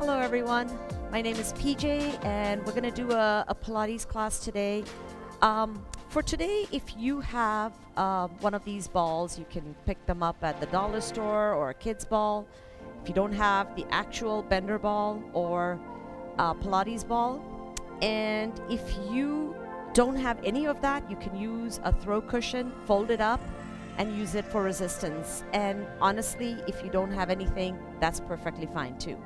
Hello everyone, my name is PJ and we're going to do a Pilates class today. For today, if you have one of these balls, you can pick them up at the dollar store or a kid's ball. If you don't have the actual bender ball or Pilates ball, and if you don't have any of that, you can use a throw cushion, fold it up and use it for resistance. And honestly, if you don't have anything, that's perfectly fine too.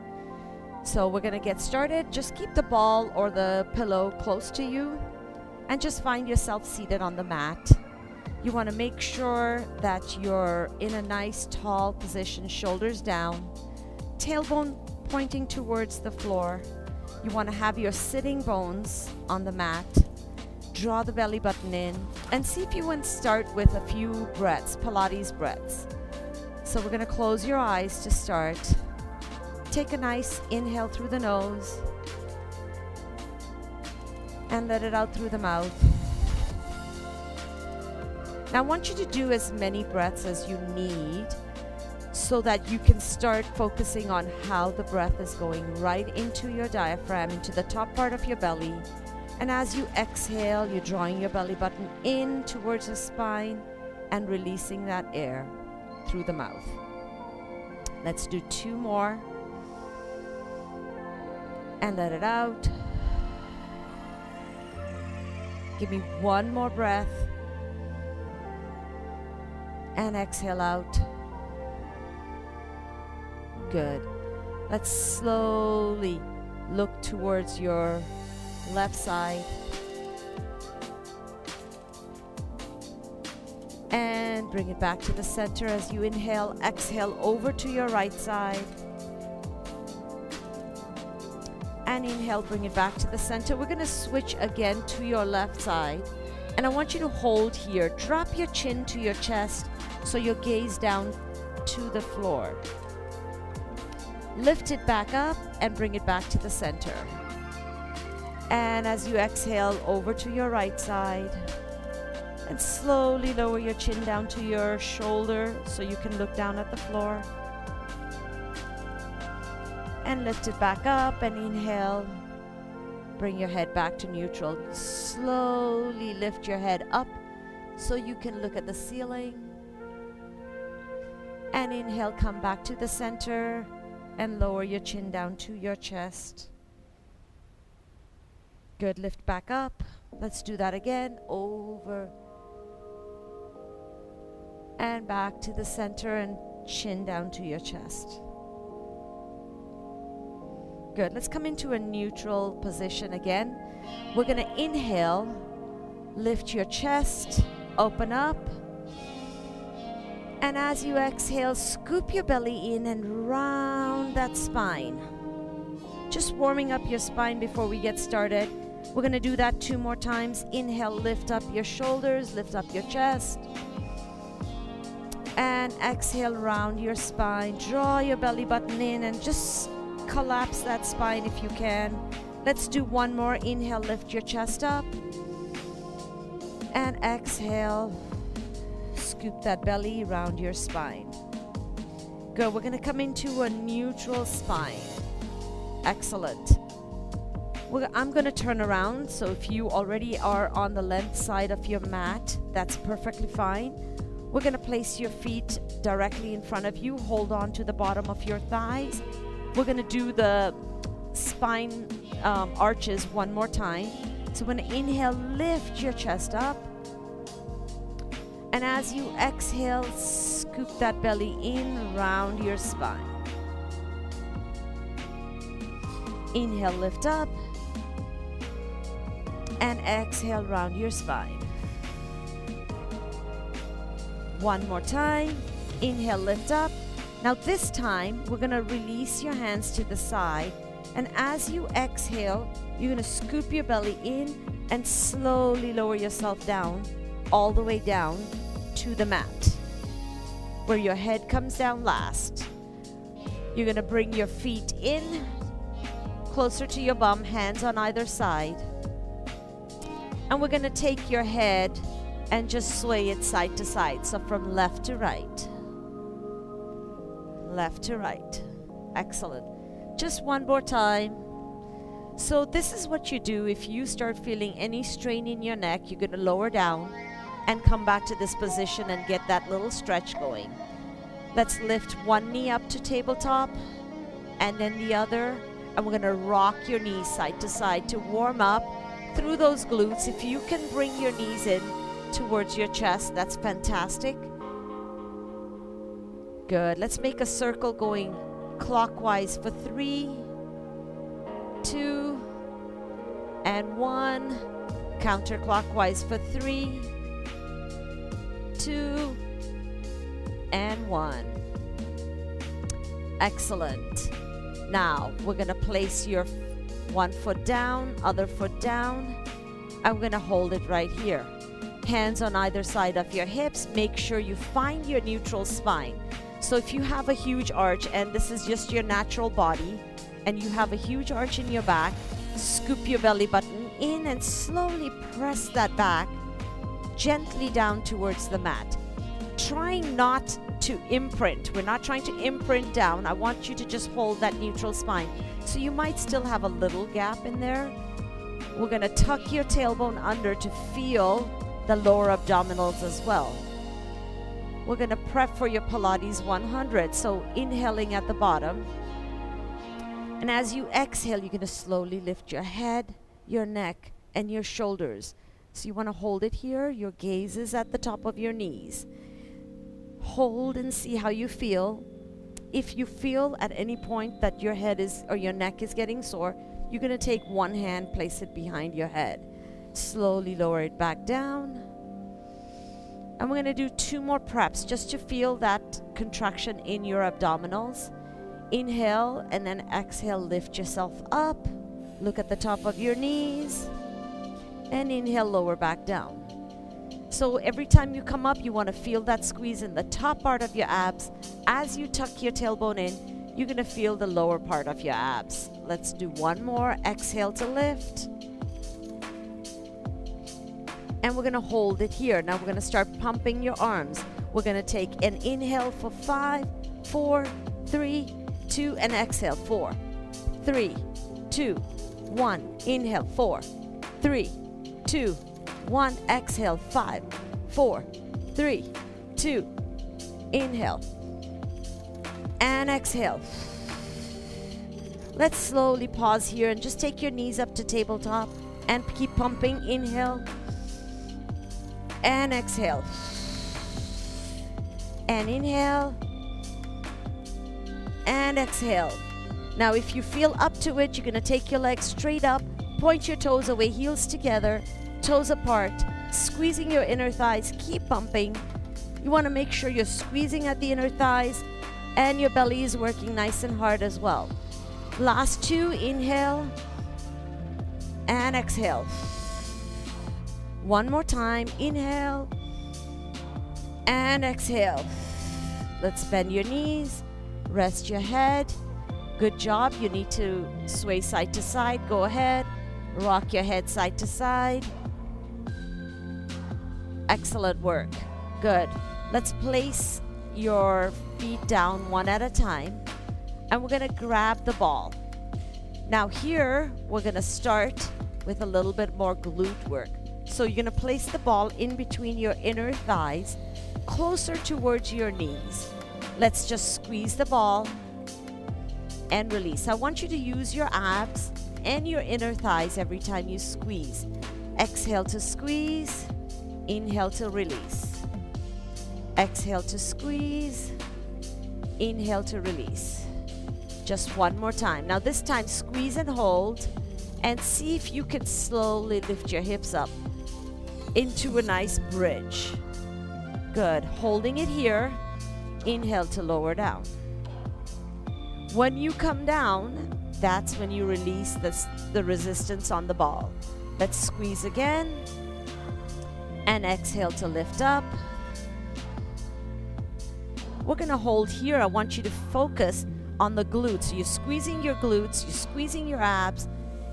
So we're going to get started. Just keep the ball or the pillow close to you and just find yourself seated on the mat. You want to make sure that you're in a nice tall position, shoulders down, tailbone pointing towards the floor. You want to have your sitting bones on the mat. Draw the belly button in and see if you want to start with a few breaths, Pilates breaths. So we're going to close your eyes to start. Take a nice inhale through the nose and let it out through the mouth. Now I want you to do as many breaths as you need so that you can start focusing on how the breath is going right into your diaphragm, into the top part of your belly. And as you exhale, you're drawing your belly button in towards the spine and releasing that air through the mouth. Let's do two more. And let it out. Give me one more breath. And exhale out. Good. Let's slowly look towards your left side. And bring it back to the center as you inhale. Exhale over to your right side. And inhale, bring it back to the center. We're going to switch again to your left side. And I want you to hold here. Drop your chin to your chest so your gaze down to the floor. Lift it back up and bring it back to the center. And as you exhale, over to your right side. And slowly lower your chin down to your shoulder so you can look down at the floor. And lift it back up and inhale. Bring your head back to neutral. Slowly lift your head up so you can look at the ceiling. And inhale, come back to the center and lower your chin down to your chest. Good, lift back up. Let's do that again. Over and back to the center and chin down to your chest. Good. Let's come into a neutral position again. We're going to inhale, lift your chest, open up. And as you exhale, scoop your belly in and round that spine. Just warming up your spine before we get started. We're going to do that two more times. Inhale, lift up your shoulders, lift up your chest. And exhale, round your spine. Draw your belly button in and just collapse that spine if you can. Let's do one more. Inhale, lift your chest up. And exhale, scoop that belly around your spine. Good. We're going to come into a neutral spine. Excellent. I'm going to turn around. So if you already are on the length side of your mat, that's perfectly fine. We're going to place your feet directly in front of you. Hold on to the bottom of your thighs. We're going to do the spine arches one more time. So when you inhale, lift your chest up. And as you exhale, scoop that belly in, round your spine. Inhale, lift up. And exhale, round your spine. One more time. Inhale, lift up. Now this time, we're going to release your hands to the side. And as you exhale, you're going to scoop your belly in and slowly lower yourself down, all the way down to the mat, where your head comes down last. You're going to bring your feet in, closer to your bum, hands on either side. And we're going to take your head and just sway it side to side. So from left to right. Left to right. Excellent. Just one more time. So this is what you do if you start feeling any strain in your neck. You're going to lower down and come back to this position and get that little stretch going. Let's lift one knee up to tabletop and then the other. And we're going to rock your knees side to side to warm up through those glutes. If you can bring your knees in towards your chest, that's fantastic. Good. Let's make a circle going clockwise for 3, 2, and 1. Counterclockwise for 3, 2, and 1. Excellent. Now we're going to place your one foot down, other foot down. I'm going to hold it right here. Hands on either side of your hips. Make sure you find your neutral spine. So if you have a huge arch and this is just your natural body and you have a huge arch in your back, scoop your belly button in and slowly press that back gently down towards the mat. Trying not to imprint. We're not trying to imprint down. I want you to just hold that neutral spine. So you might still have a little gap in there. We're going to tuck your tailbone under to feel the lower abdominals as well. We're going to prep for your Pilates 100. So inhaling at the bottom. And as you exhale, you're going to slowly lift your head, your neck, and your shoulders. So you want to hold it here. Your gaze is at the top of your knees. Hold and see how you feel. If you feel at any point that your head is or your neck is getting sore, you're going to take one hand, place it behind your head. Slowly lower it back down. And we're going to do 2 more preps just to feel that contraction in your abdominals. Inhale and then exhale, lift yourself up. Look at the top of your knees. And inhale, lower back down. So every time you come up, you want to feel that squeeze in the top part of your abs. As you tuck your tailbone in, you're going to feel the lower part of your abs. Let's do one more. Exhale to lift. And we're going to hold it here. Now we're going to start pumping your arms. We're going to take an inhale for 5, 4, 3, 2, and exhale. 4, 3, 2, 1. Inhale. 4, 3, 2, 1. Exhale. 5, 4, 3, 2. Inhale. And exhale. Let's slowly pause here and just take your knees up to tabletop and keep pumping. Inhale. And exhale. And inhale. And exhale. Now if you feel up to it, you're going to take your legs straight up, point your toes away, heels together, toes apart, squeezing your inner thighs, keep pumping. You want to make sure you're squeezing at the inner thighs and your belly is working nice and hard as well. Last 2, inhale and exhale. One more time, inhale and exhale. Let's bend your knees, rest your head. Good job. You need to sway side to side. Go ahead, rock your head side to side. Excellent work. Good. Let's place your feet down one at a time and we're going to grab the ball. Now here we're going to start with a little bit more glute work. So you're going to place the ball in between your inner thighs, closer towards your knees. Let's just squeeze the ball and release. I want you to use your abs and your inner thighs every time you squeeze. Exhale to squeeze, inhale to release. Exhale to squeeze, inhale to release. Just one more time. Now this time squeeze and hold and see if you can slowly lift your hips up into a nice bridge. Good. Holding it here. Inhale to lower down. When you come down, that's when you release the resistance on the ball. Let's squeeze again. And exhale to lift up. We're going to hold here. I want you to focus on the glutes. So you're squeezing your glutes, you're squeezing your abs,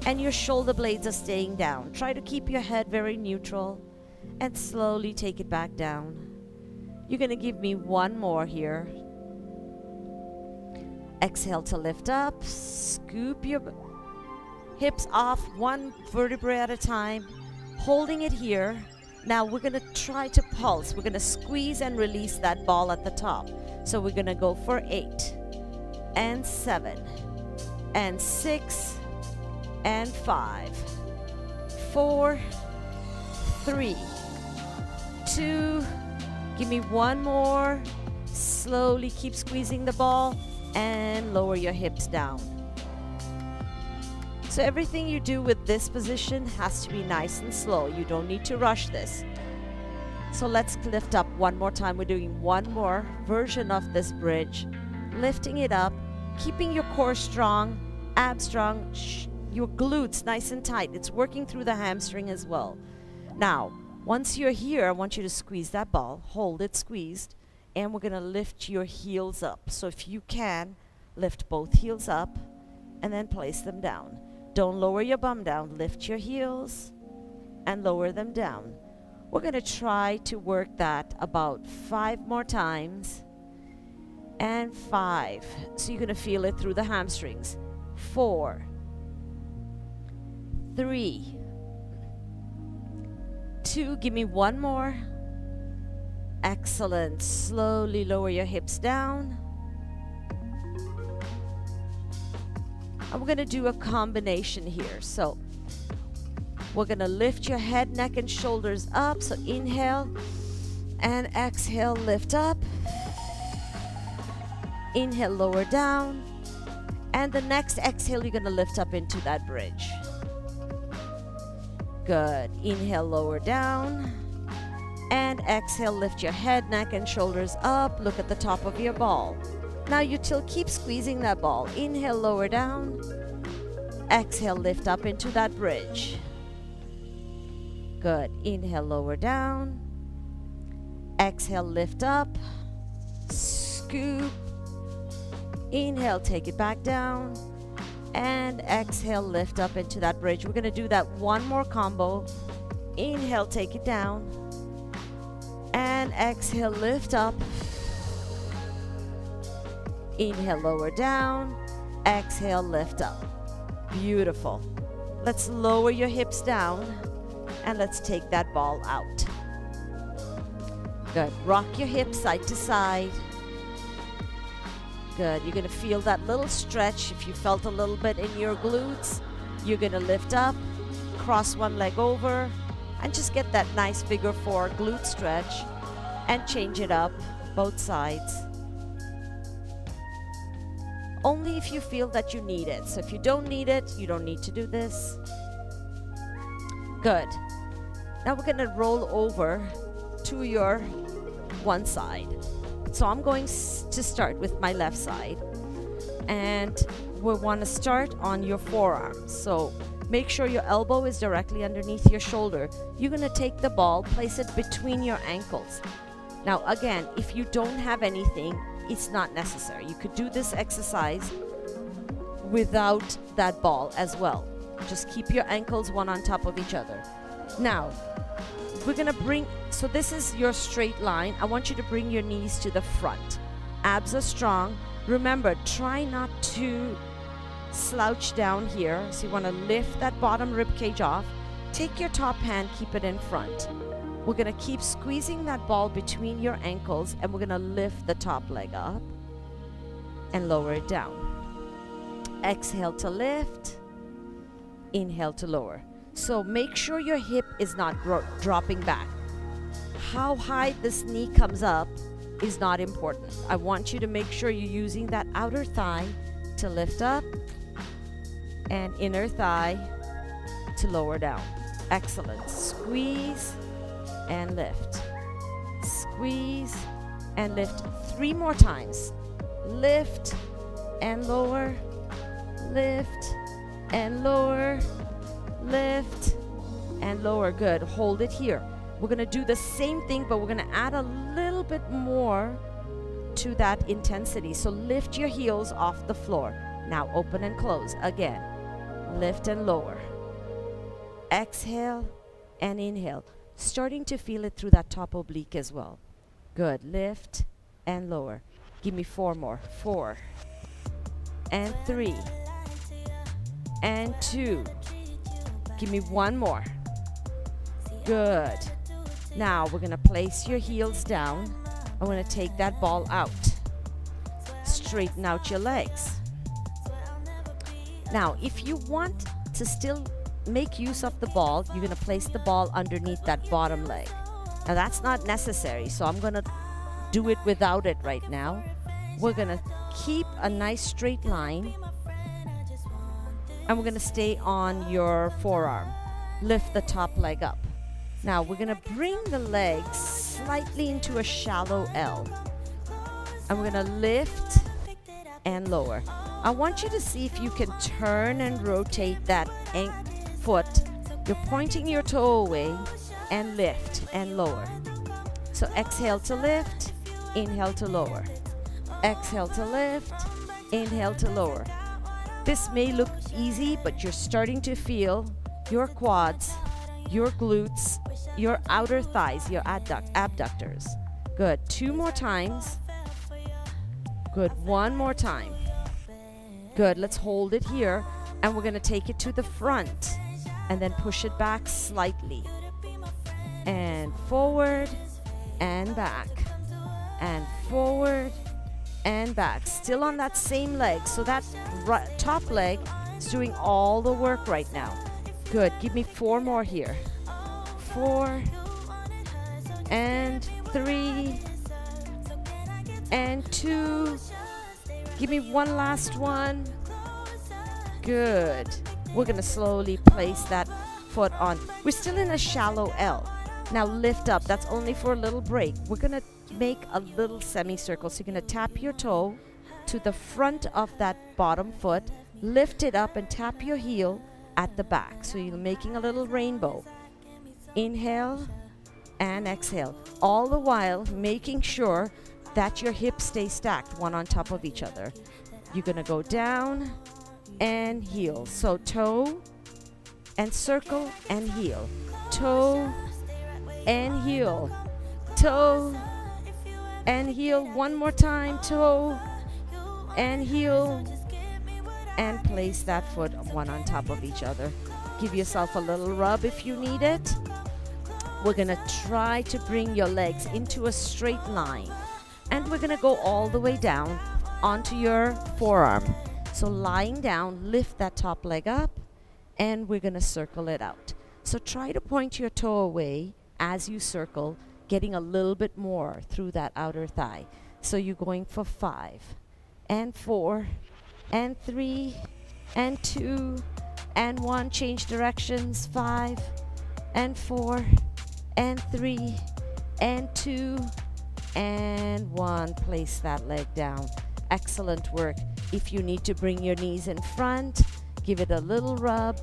and your shoulder blades are staying down. Try to keep your head very neutral and slowly take it back down. You're going to give me one more here. Exhale to lift up. Scoop your hips off one vertebrae at a time, holding it here. Now we're going to try to pulse. We're going to squeeze and release that ball at the top. So we're going to go for 8 and 7 and 6 and 5, 4, 3, 2. Give me one more. Slowly keep squeezing the ball and lower your hips down. So everything you do with this position has to be nice and slow. You don't need to rush this. So let's lift up one more time. We're doing one more version of this bridge. Lifting it up, keeping your core strong, abs strong, your glutes nice and tight. It's working through the hamstring as well. Now, once you're here, I want you to squeeze that ball. Hold it squeezed. And we're going to lift your heels up. So if you can, lift both heels up and then place them down. Don't lower your bum down. Lift your heels and lower them down. We're going to try to work that about 5 more times. And 5. So you're going to feel it through the hamstrings. 4, 3, 2. Give me one more. Excellent. Slowly lower your hips down. And we're going to do a combination here. So we're going to lift your head, neck, and shoulders up. So inhale and exhale, lift up. Inhale, lower down. And the next exhale, you're going to lift up into that bridge. Good. Inhale, lower down. And exhale, lift your head, neck, and shoulders up. Look at the top of your ball. Now you keep squeezing that ball. Inhale, lower down. Exhale, lift up into that bridge. Good. Inhale, lower down. Exhale, lift up. Scoop. Inhale, take it back down. And exhale, lift up into that bridge. We're going to do that one more combo. Inhale, take it down. And exhale, lift up. Inhale, lower down. Exhale, lift up. Beautiful. Let's lower your hips down and let's take that ball out. Good. Rock your hips side to side. Good. You're going to feel that little stretch. If you felt a little bit in your glutes, you're going to lift up, cross one leg over, and just get that nice figure 4 glute stretch and change it up both sides. Only if you feel that you need it. So if you don't need it, you don't need to do this. Good. Now we're going to roll over to your one side. So I'm going to start with my left side. And we want to start on your forearms. So make sure your elbow is directly underneath your shoulder. You're going to take the ball, place it between your ankles. Now again, if you don't have anything, it's not necessary. You could do this exercise without that ball as well. Just keep your ankles one on top of each other. Now, we're going to so this is your straight line. I want you to bring your knees to the front. Abs are strong. Remember, try not to slouch down here. So you want to lift that bottom rib cage off. Take your top hand, keep it in front. We're going to keep squeezing that ball between your ankles, and we're going to lift the top leg up and lower it down. Exhale to lift. Inhale to lower. So make sure your hip is not dropping back. How high this knee comes up is not important. I want you to make sure you're using that outer thigh to lift up and inner thigh to lower down. Excellent. Squeeze and lift. Squeeze and lift 3 more times. Lift and lower. Lift and lower. Lift and lower. Good. Hold it here. We're going to do the same thing, but we're going to add a little bit more to that intensity. So lift your heels off the floor. Now open and close. Again. Lift and lower. Exhale and inhale. Starting to feel it through that top oblique as well. Good. Lift and lower. Give me 4 more. 4, and 3, and 2. Give me one more. Good. Now we're going to place your heels down. I'm going to take that ball out. Straighten out your legs. Now, if you want to still make use of the ball, you're going to place the ball underneath that bottom leg. Now, that's not necessary, so I'm going to do it without it right now. We're going to keep a nice straight line, and we're going to stay on your forearm. Lift the top leg up. Now, we're going to bring the legs slightly into a shallow L, and we're going to lift and lower. I want you to see if you can turn and rotate that foot. You're pointing your toe away and lift and lower. So exhale to lift, inhale to lower. Exhale to lift, inhale to lower. This may look easy, but you're starting to feel your quads, your glutes, your outer thighs, your abductors. Good. 2 more times. Good. 1 more time. Good. Let's hold it here, and we're going to take it to the front and then push it back slightly. And forward and back. And forward and back. Still on that same leg. So that top leg is doing all the work right now. Good. Give me 4 more here. 4 and 3 and 2. Give me one last one. Good. We're going to slowly place that foot on. We're still in a shallow L. Now lift up. That's only for a little break. We're going to make a little semicircle. So you're going to tap your toe to the front of that bottom foot. Lift it up and tap your heel at the back. So you're making a little rainbow. Inhale and exhale. All the while making sure that your hips stay stacked, one on top of each other. You're going to go down and heel. So toe and circle and heel. Toe and heel. Toe and heel. One more time. Toe and heel. And place that foot one on top of each other. Give yourself a little rub if you need it. We're going to try to bring your legs into a straight line. And we're going to go all the way down onto your forearm. So lying down, lift that top leg up, and we're going to circle it out. So try to point your toe away as you circle, getting a little bit more through that outer thigh. So you're going for 5 and 4 and 3 and 2 and 1. Change directions. 5 and 4 and 3 and 2 and 1. Place that leg down. Excellent work. If you need to bring your knees in front, give it a little rub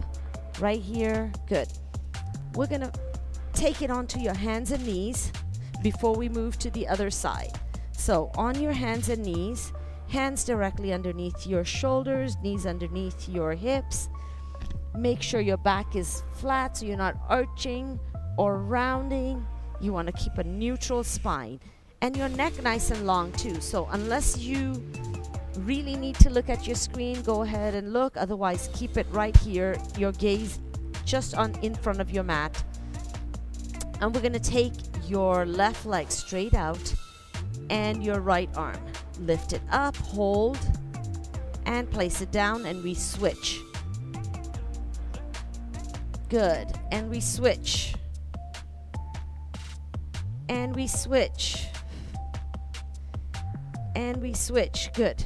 right here. Good. We're going to take it onto your hands and knees before we move to the other side. So on your hands and knees, hands directly underneath your shoulders, knees underneath your hips. Make sure your back is flat so you're not arching or rounding. You want to keep a neutral spine. And your neck nice and long too. So unless you really need to look at your screen, go ahead and look. Otherwise, keep it right here. Your gaze just on in front of your mat. And we're going to take your left leg straight out and your right arm. Lift it up, hold, and place it down, and we switch. Good. And we switch. And we switch. And we switch. Good.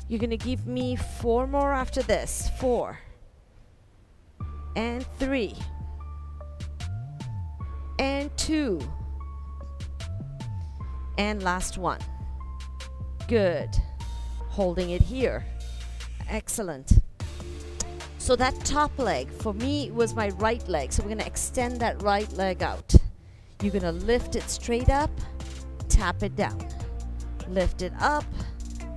You're going to give me 4 more after this. 4 and 3 and 2 and last one. Good. Holding it here. Excellent. So that top leg, for me, was my right leg. So we're going to extend that right leg out. You're going to lift it straight up, tap it down. Lift it up,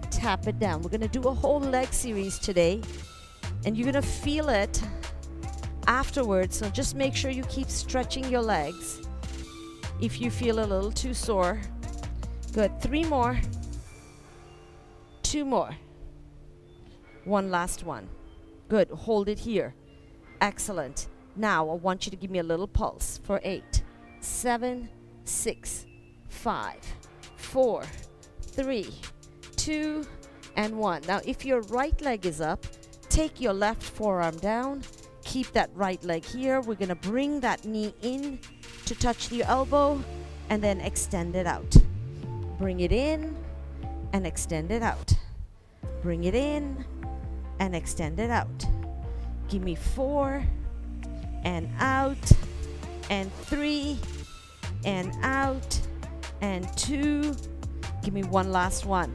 tap it down. We're going to do a whole leg series today, and you're going to feel it afterwards. So just make sure you keep stretching your legs if you feel a little too sore. Good. 3 more. 2 more. One last one. Good. Hold it here. Excellent. Now I want you to give me a little pulse for 8, 7, 6, 5, 4, 3, 2, and 1. Now if your right leg is up, take your left forearm down. Keep that right leg here. We're going to bring that knee in to touch the elbow and then extend it out. Bring it in and extend it out. Bring it in and extend it out. Give me 4 and out and 3 and out and 2. Give me one last one.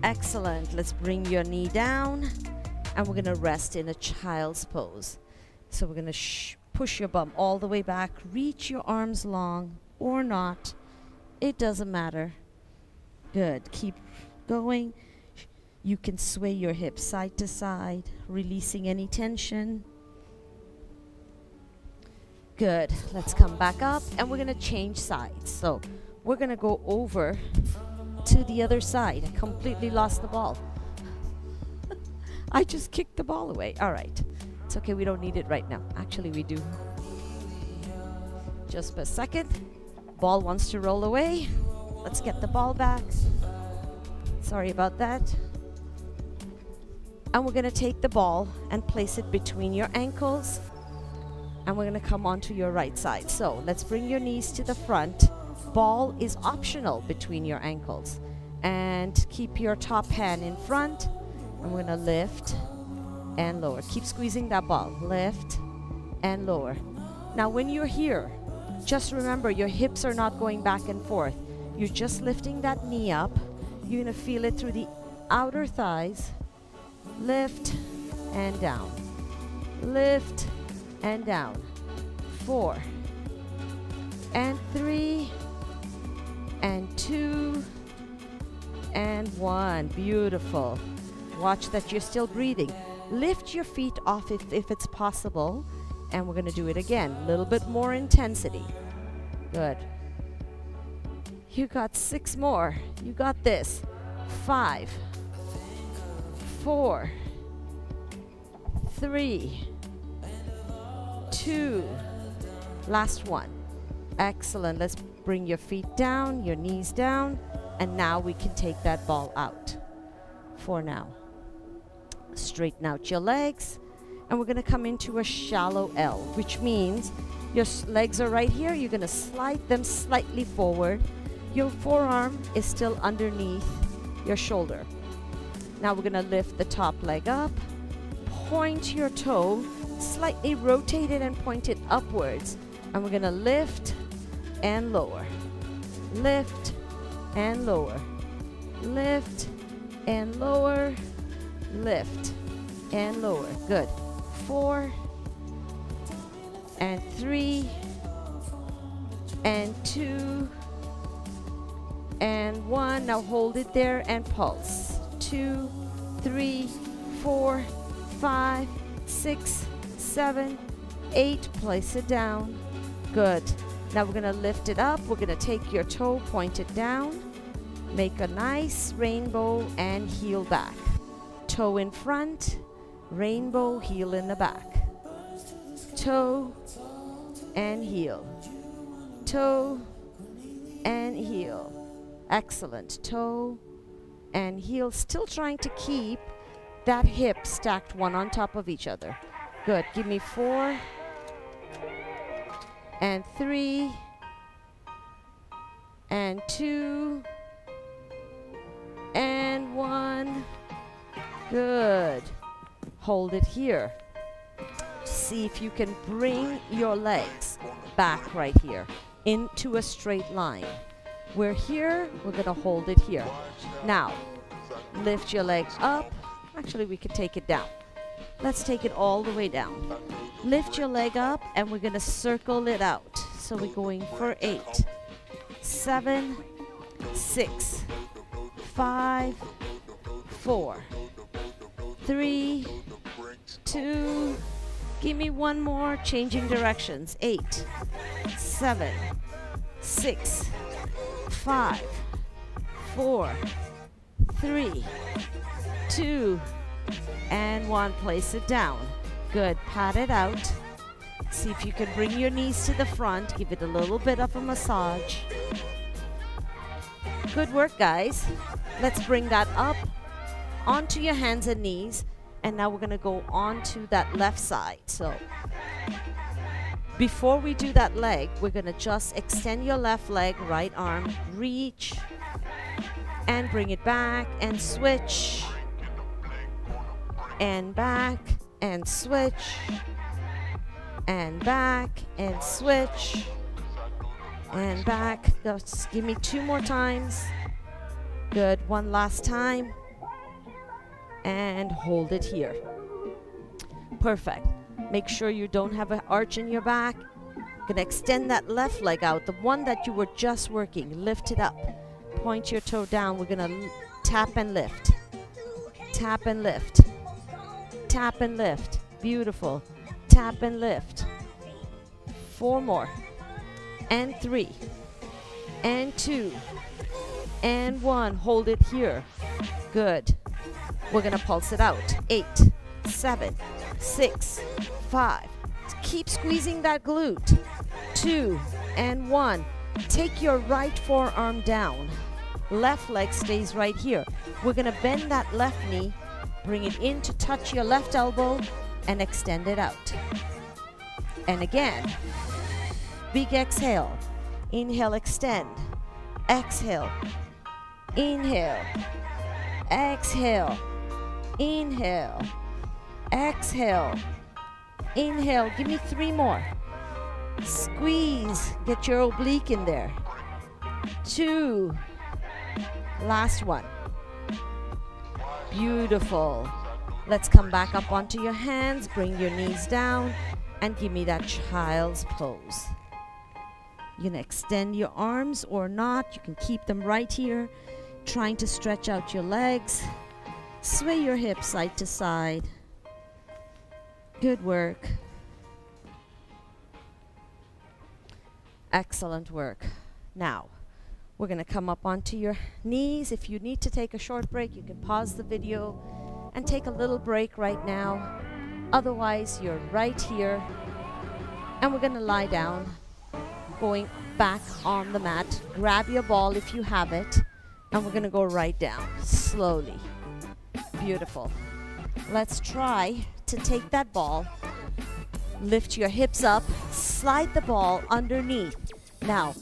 Excellent. Let's bring your knee down and we're going to rest in a child's pose. So we're going to push your bum all the way back. Reach your arms long or not. It doesn't matter. Good. Keep going. You can sway your hips side to side, releasing any tension. Good. Let's come back up and we're going to change sides. So we're going to go over to the other side. I completely lost the ball. I just kicked the ball away. All right. It's okay. We don't need it right now. Actually, we do. Just a second. Ball wants to roll away. Let's get the ball back. Sorry about that. And we're going to take the ball and place it between your ankles. And we're going to come onto your right side. So let's bring your knees to the front. Ball is optional between your ankles. And keep your top hand in front. And we're going to lift and lower. Keep squeezing that ball. Lift and lower. Now when you're here, just remember your hips are not going back and forth. You're just lifting that knee up. You're going to feel it through the outer thighs. Lift and down. Lift and down. 4 and 3 and 2 and 1. Beautiful. Watch that you're still breathing. Lift your feet off if it's possible. And we're going to do it again. A little bit more intensity. Good. You got 6 more. You got this. 5, 4, 3, 2. Last one. Excellent. Let's bring your feet down, your knees down, and now we can take that ball out. For now. Straighten out your legs, and we're going to come into a shallow L, which means your legs are right here. You're going to slide them slightly forward. Your forearm is still underneath your shoulder. Now we're going to lift the top leg up, point your toe, slightly rotate it and point it upwards, and we're going to lift and lower. Lift and lower. Lift and lower. Lift and lower. Good. 4 and 3 and 2 and 1. Now hold it there and pulse. 2, 3, 4, 5, 6, 7, 8. Place it down. Good. Now we're going to lift it up. We're going to take your toe, point it down, make a nice rainbow and heel back. Toe in front, rainbow, heel in the back. Toe and heel. Toe and heel. Excellent. Toe and heel. Still trying to keep that hip stacked one on top of each other. Good. Give me 4 and 3 and 2 and 1. Good. Hold it here. See if you can bring your legs back right here into a straight line. We're here. We're going to hold it here. Now, lift your legs up. Actually, we could take it down. Let's take it all the way down. Lift your leg up and we're going to circle it out. So we're going for 8, 7, 6, 5, 4, 3, 2. Give me one more. Changing directions. 8, 7, 6, 5, 4, 3, 2, and 1. Place it down. Good. Pat it out. See if you can bring your knees to the front. Give it a little bit of a massage. Good work, guys. Let's bring that up onto your hands and knees. And now we're going to go on to that left side. So before we do that leg, we're going to just extend your left leg, right arm, reach, and bring it back and switch. And back and switch. And back and switch. And back. Just give me 2 more times. Good. 1 last time. And hold it here. Perfect. Make sure you don't have an arch in your back. Gonna extend that left leg out, the one that you were just working. Lift it up. Point your toe down. We're gonna tap and lift. Tap and lift. Tap and lift. Beautiful. Tap and lift. 4 more. And 3. And 2. And 1. Hold it here. Good. We're going to pulse it out. 8, 7, 6, 5. Keep squeezing that glute. 2 and 1. Take your right forearm down. Left leg stays right here. We're going to bend that left knee. Bring it in to touch your left elbow and extend it out. And again, big exhale. Inhale, extend. Exhale. Inhale. Exhale. Inhale. Exhale. Inhale. Give me 3 more. Squeeze. Get your oblique in there. 2. Last one. Beautiful. Let's come back up onto your hands. Bring your knees down and give me that child's pose. You can extend your arms or not. You can keep them right here. Trying to stretch out your legs. Sway your hips side to side. Good work. Excellent work. Now, we're going to come up onto your knees. If you need to take a short break, you can pause the video and take a little break right now. Otherwise, you're right here. And we're going to lie down, going back on the mat. Grab your ball if you have it. And we're going to go right down, slowly. Beautiful. Let's try to take that ball. Lift your hips up. Slide the ball underneath. Now,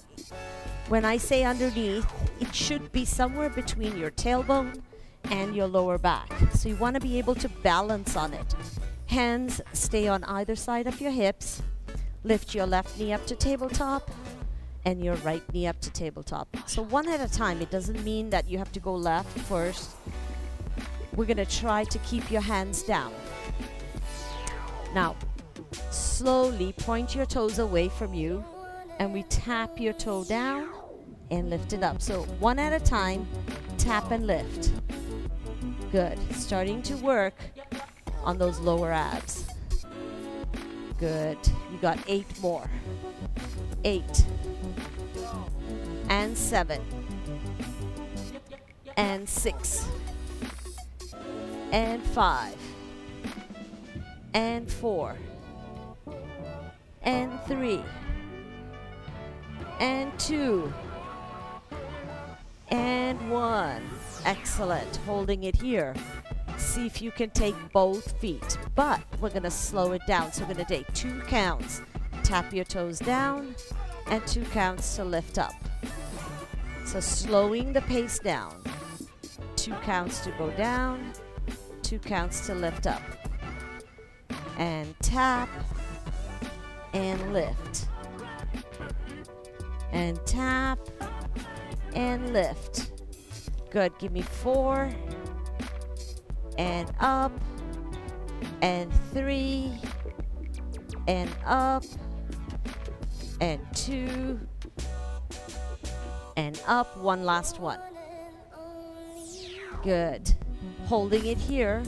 when I say underneath, it should be somewhere between your tailbone and your lower back. So you want to be able to balance on it. Hands stay on either side of your hips. Lift your left knee up to tabletop and your right knee up to tabletop. So one at a time. It doesn't mean that you have to go left first. We're going to try to keep your hands down. Now, slowly point your toes away from you and we tap your toe down and lift it up. So one at a time, tap and lift. Good. Starting to work on those lower abs. Good. You got 8 more. 8. And 7. And 6. And 5. And 4. And 3. And 2. And 1. Excellent. Holding it here. See if you can take both feet. But we're going to slow it down. So we're going to take 2 counts. Tap your toes down. And 2 counts to lift up. So slowing the pace down. 2 counts to go down. 2 counts to lift up. And tap. And lift. And tap. And lift. Good. Give me 4. And up. And 3. And up. And 2. And up. One last one. Good. Holding it here.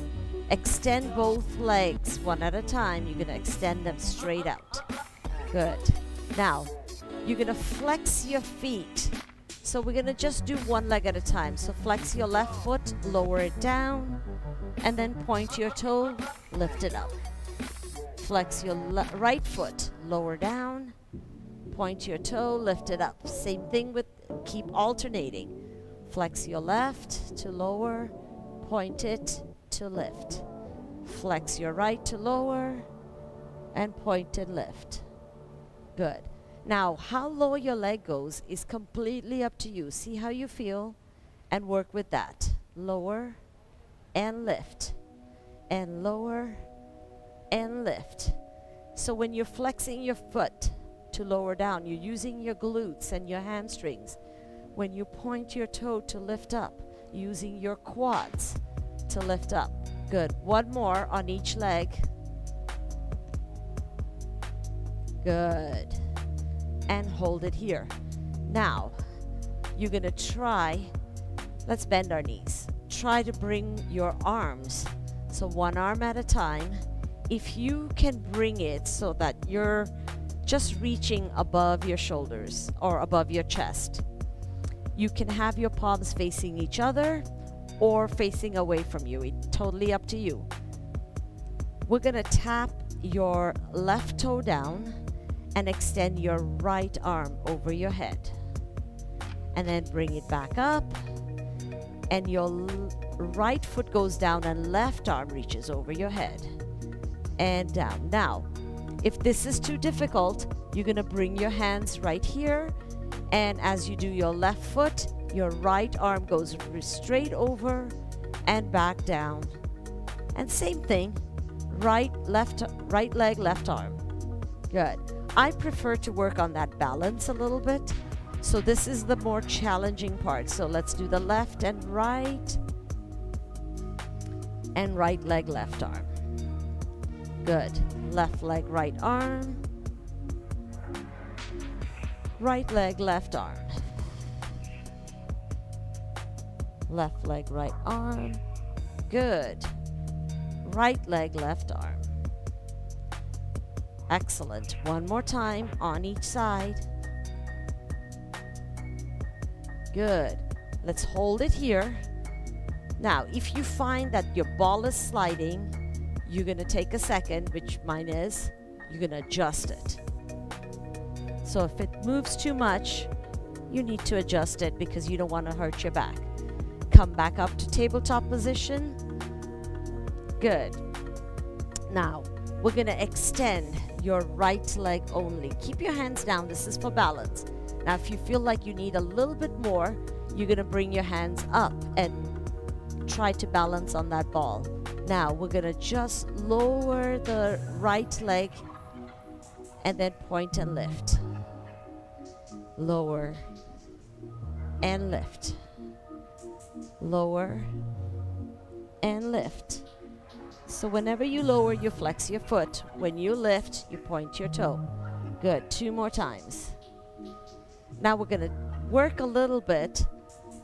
Extend both legs one at a time. You're going to extend them straight out. Good. Now, you're going to flex your feet So we're gonna just do one leg at a time. So flex your left foot, lower it down, and then point your toe, lift it up. Flex your right foot, lower down, point your toe, lift it up. Same thing with, keep alternating. Flex your left to lower, point it to lift. Flex your right to lower, and point and lift. Good. Now, how low your leg goes is completely up to you. See how you feel and work with that. Lower and lift, and lower and lift. So when you're flexing your foot to lower down, you're using your glutes and your hamstrings. When you point your toe to lift up, using your quads to lift up. Good. One more on each leg. Good. And hold it here. Now, you're gonna try, let's bend our knees. Try to bring your arms, so one arm at a time. If you can bring it so that you're just reaching above your shoulders or above your chest, you can have your palms facing each other or facing away from you. It's totally up to you. We're gonna tap your left toe down and extend your right arm over your head. And then bring it back up. And your right foot goes down and left arm reaches over your head. And down. Now, if this is too difficult, you're gonna bring your hands right here. And as you do your left foot, your right arm goes straight over and back down. And same thing, right leg, left arm. Good. I prefer to work on that balance a little bit. So this is the more challenging part. So let's do the left and right leg, left arm. Good. Left leg, right arm. Right leg, left arm. Left leg, right arm. Good. Right leg, left arm. Excellent. One more time on each side. Good. Let's hold it here. Now, if you find that your ball is sliding, you're going to take a second, which mine is, you're going to adjust it. So if it moves too much, you need to adjust it because you don't want to hurt your back. Come back up to tabletop position. Good. Now, we're going to extend your right leg only. Keep your hands down. This is for balance. Now, if you feel like you need a little bit more, you're going to bring your hands up and try to balance on that ball. Now, we're going to just lower the right leg and then point and lift. Lower and lift. Lower and lift. So whenever you lower, you flex your foot. When you lift, you point your toe. Good. 2 more times. Now we're going to work a little bit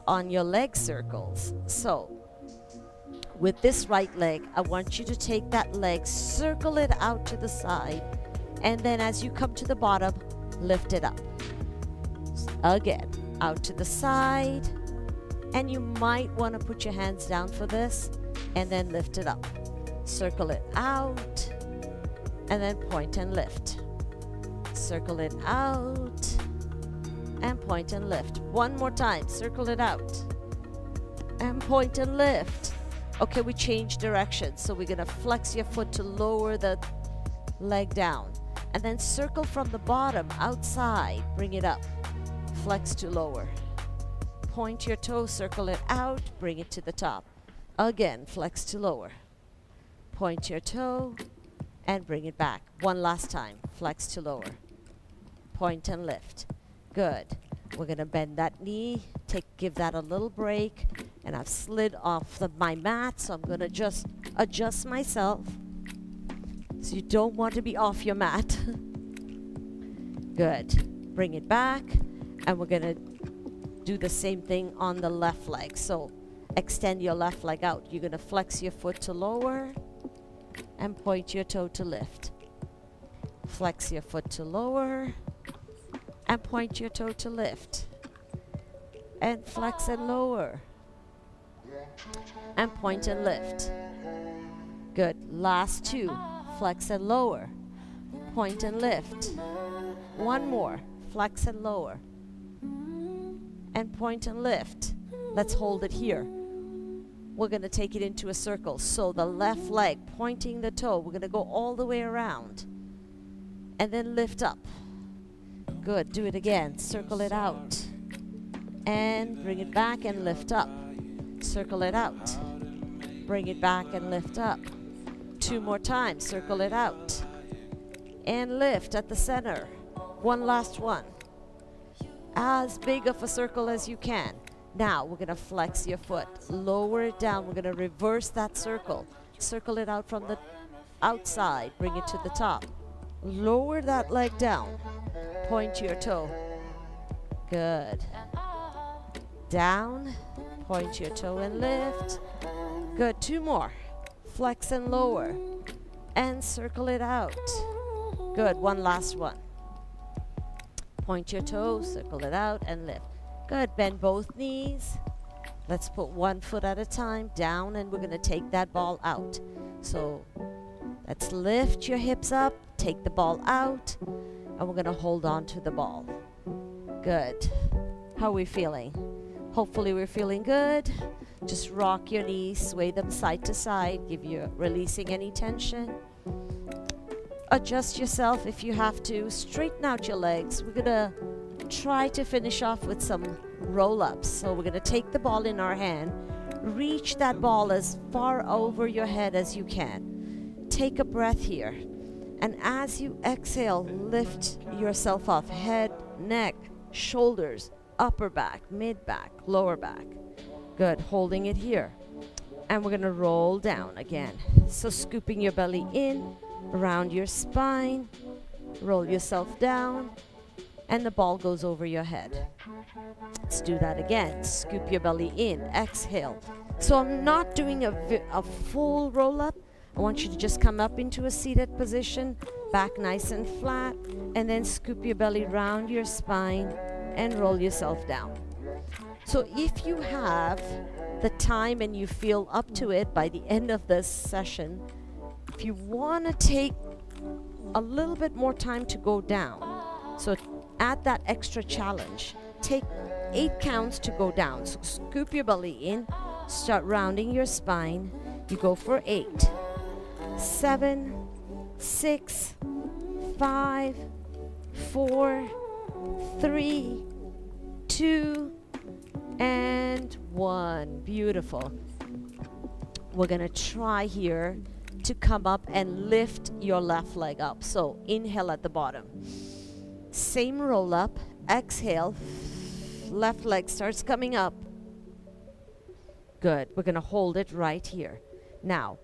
on your leg circles. So with this right leg, I want you to take that leg, circle it out to the side, and then as you come to the bottom, lift it up. Again, out to the side, and you might want to put your hands down for this, and then lift it up. Circle it out, and then point and lift. Circle it out, and point and lift. One more time, circle it out, and point and lift. Okay, we change direction, so we're gonna flex your foot to lower the leg down, and then circle from the bottom outside, bring it up, flex to lower. Point your toe, circle it out, bring it to the top. Again, flex to lower. Point your toe and bring it back. One last time, flex to lower. Point and lift. Good. We're gonna bend that knee, give that a little break, and I've slid off my mat, so I'm gonna just adjust myself. So you don't want to be off your mat. Good. Bring it back, and we're gonna do the same thing on the left leg. So extend your left leg out. You're gonna flex your foot to lower and point your toe to lift. Flex your foot to lower and point your toe to lift. and flex and lower. And point and lift. Good. Last two. Flex and lower. Point and lift. One more. Flex and lower. And point and lift. Let's hold it here. We're going to take it into a circle. So the left leg pointing the toe. We're going to go all the way around. And then lift up. Good. Do it again. Circle it out. And bring it back and lift up. Circle it out. Bring it back and lift up. Two more times. Circle it out. And lift at the center. One last one. As big of a circle as you can. Now we're going to flex your foot. Lower it down. We're going to reverse that circle. Circle it out from the outside. Bring it to the top. Lower that leg down. Point your toe. Good. Down. Point your toe and lift. Good. Two more. Flex and lower. And circle it out. Good. One last one. Point your toe, circle it out, and lift. Good. Bend both knees. Let's put one foot at a time down, and we're going to take that ball out. So let's lift your hips up, take the ball out, and we're going to hold on to the ball. Good. How are we feeling? Hopefully we're feeling good. Just rock your knees, sway them side to side, releasing any tension. Adjust yourself if you have to. Straighten out your legs. We're going to try to finish off with some roll-ups. So we're going to take the ball in our hand. Reach that ball as far over your head as you can. Take a breath here. And as you exhale, lift yourself up. Head, neck, shoulders, upper back, mid-back, lower back. Good. Holding it here. And we're going to roll down again. So scooping your belly in. Around your spine, roll yourself down, and the ball goes over your head. Let's do that again. Scoop your belly in, exhale. So I'm not doing a full roll up. I want you to just come up into a seated position, back nice and flat, and then scoop your belly round your spine and roll yourself down. So if you have the time and you feel up to it by the end of this session, if you want to take a little bit more time to go down, so add that extra challenge. Take 8 counts to go down. So scoop your belly in, start rounding your spine. You go for 8, 7, 6, 5, 4, 3, 2, and 1. Beautiful. We're going to try here to come up and lift your left leg up. So inhale at the bottom. Same roll up. Exhale. Left leg starts coming up. Good. We're going to hold it right here. Now,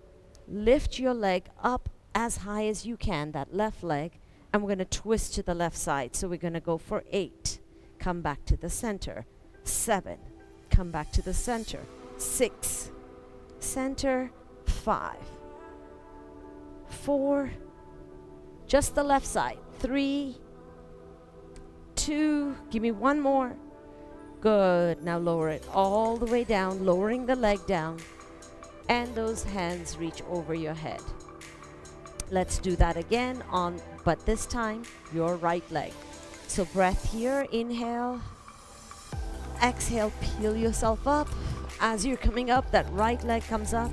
lift your leg up as high as you can, that left leg, and we're going to twist to the left side. So we're going to go for 8. Come back to the center. 7. Come back to the center. 6. Center. 5. 4, just the left side. 3, 2, give me one more. Good. Now lower it all the way down, lowering the leg down, and those hands reach over your head. Let's do that again but this time your right leg. So breath here, inhale, exhale, peel yourself up. As you're coming up, that right leg comes up.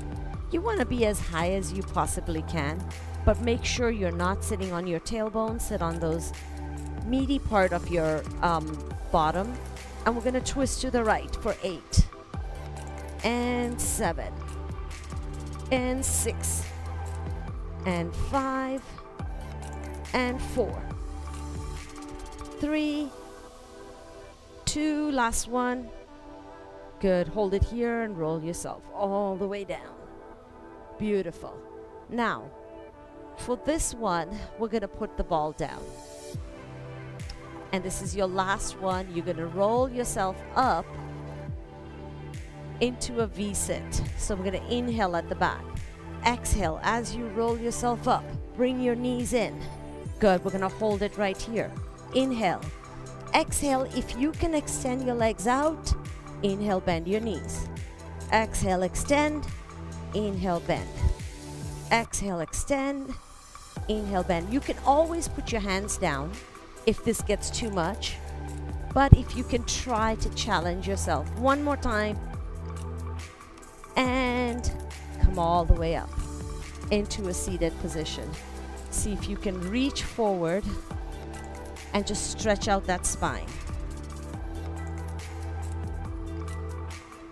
You want to be as high as you possibly can, but make sure you're not sitting on your tailbone. Sit on those meaty part of your bottom. And we're going to twist to the right for 8, and 7, and 6, and 5, and 4, 3, 2, last one. Good. Hold it here and roll yourself all the way down. Beautiful. Now, for this one, we're going to put the ball down. And this is your last one. You're going to roll yourself up into a V-sit. So we're going to inhale at the back. Exhale as you roll yourself up. Bring your knees in. Good. We're going to hold it right here. Inhale. Exhale. If you can extend your legs out, Inhale, bend your knees. Exhale, extend. Inhale, bend. Exhale, extend. Inhale, bend. You can always put your hands down if this gets too much, but if you can try to challenge yourself. One more time. And come all the way up into a seated position. See if you can reach forward and just stretch out that spine.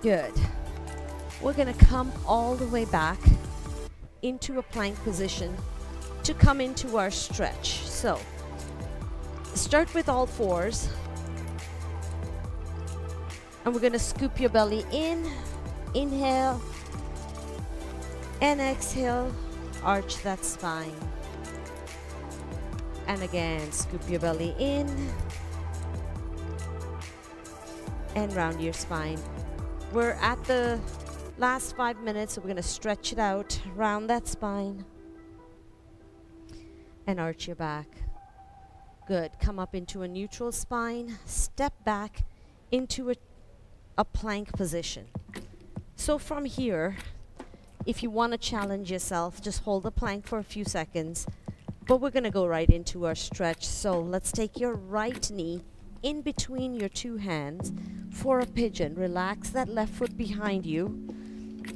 Good. We're going to come all the way back into a plank position to come into our stretch. So, start with all fours. And we're going to scoop your belly in. Inhale. And exhale. Arch that spine. And again, scoop your belly in. And round your spine. We're at the last 5 minutes, so we're going to stretch it out. Round that spine. And arch your back. Good. Come up into a neutral spine. Step back into a plank position. So from here, if you want to challenge yourself, just hold the plank for a few seconds. But we're going to go right into our stretch. So let's take your right knee in between your two hands for a pigeon. Relax that left foot behind you.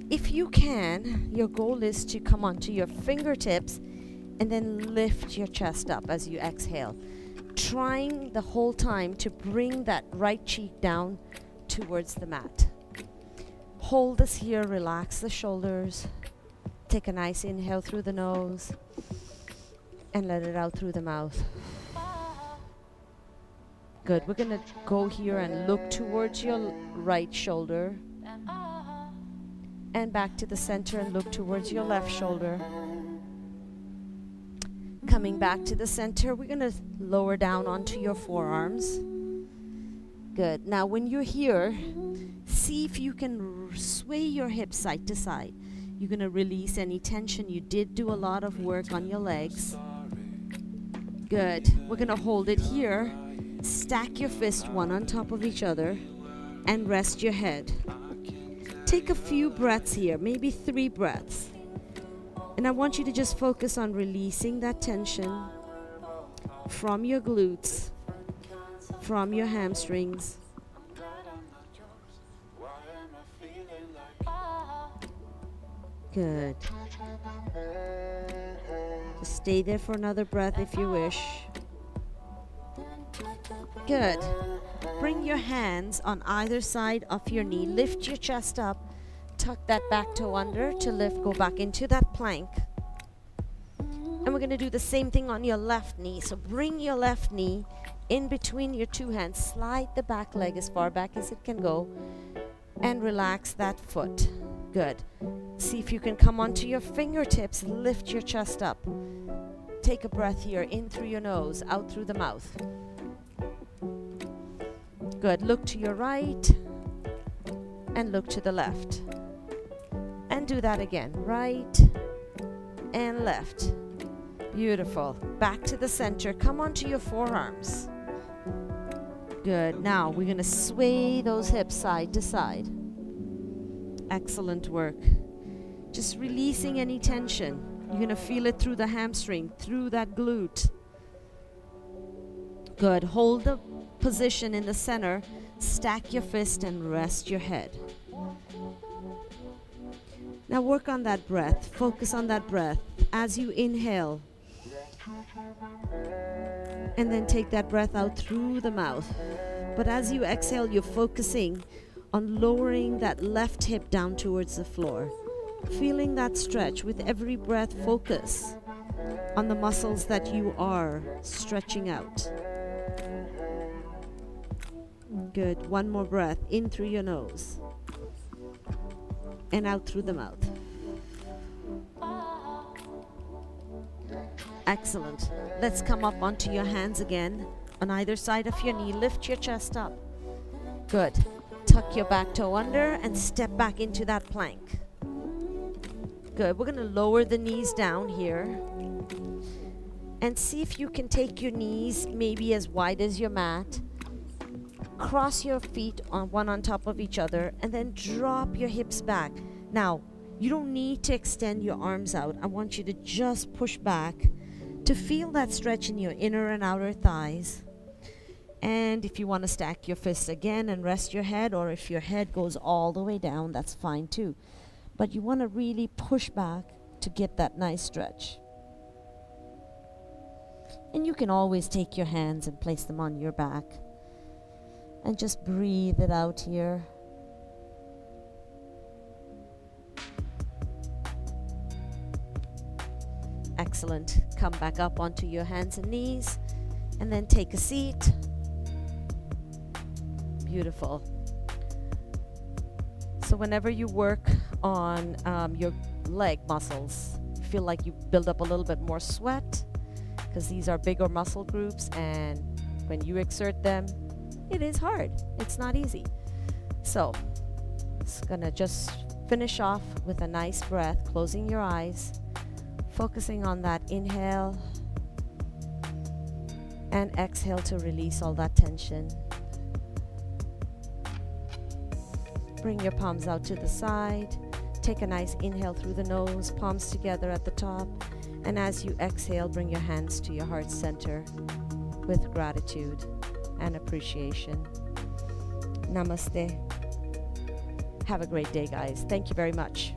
If you can, your goal is to come onto your fingertips and then lift your chest up as you exhale. Trying the whole time to bring that right cheek down towards the mat. Hold this here, relax the shoulders. Take a nice inhale through the nose and let it out through the mouth. Good. We're going to go here and look towards your right shoulder and back to the center and look towards your left shoulder. Coming back to the center, we're going to lower down onto your forearms. Good. Now when you're here, see if you can sway your hips side to side. You're going to release any tension. You did do a lot of work on your legs. Good. We're going to hold it here. Stack your fists one on top of each other and rest your head. Take a few breaths here, maybe 3 breaths. And I want you to just focus on releasing that tension from your glutes, from your hamstrings. Good. Just stay there for another breath if you wish. Good. Bring your hands on either side of your knee. Lift your chest up. Tuck that back toe under to lift. Go back into that plank. And we're going to do the same thing on your left knee. So bring your left knee in between your two hands. Slide the back leg as far back as it can go. And relax that foot. Good. See if you can come onto your fingertips. Lift your chest up. Take a breath here. In through your nose, out through the mouth. Good. Look to your right and look to the left. And do that again. Right and left. Beautiful. Back to the center. Come onto your forearms. Good. Now we're going to sway those hips side to side. Excellent work. Just releasing any tension. You're going to feel it through the hamstring, through that glute. Good. Hold the position in the center. Stack your fist and rest your head. Now work on that breath. Focus on that breath as you inhale. And then take that breath out through the mouth. But as you exhale, you're focusing on lowering that left hip down towards the floor. Feeling that stretch with every breath. Focus on the muscles that you are stretching out. Good. One more breath. In through your nose. And out through the mouth. Excellent. Let's come up onto your hands again. On either side of your knee. Lift your chest up. Good. Tuck your back toe under and step back into that plank. Good. We're going to lower the knees down here. And see if you can take your knees maybe as wide as your mat. cross your feet one on top of each other, and then drop your hips back. Now, you don't need to extend your arms out. I want you to just push back to feel that stretch in your inner and outer thighs. And if you want to stack your fists again and rest your head, or if your head goes all the way down, that's fine too. But you want to really push back to get that nice stretch. And you can always take your hands and place them on your back. And just breathe it out here. Excellent. Come back up onto your hands and knees, and then take a seat. Beautiful. So whenever you work on your leg muscles, feel like you build up a little bit more sweat, because these are bigger muscle groups, and when you exert them, it is hard. It's not easy. So it's gonna just finish off with a nice breath, closing your eyes, focusing on that inhale, and exhale to release all that tension. Bring your palms out to the side. Take a nice inhale through the nose, palms together at the top. And as you exhale, bring your hands to your heart center with gratitude and appreciation. Namaste. Have a great day, guys. Thank you very much.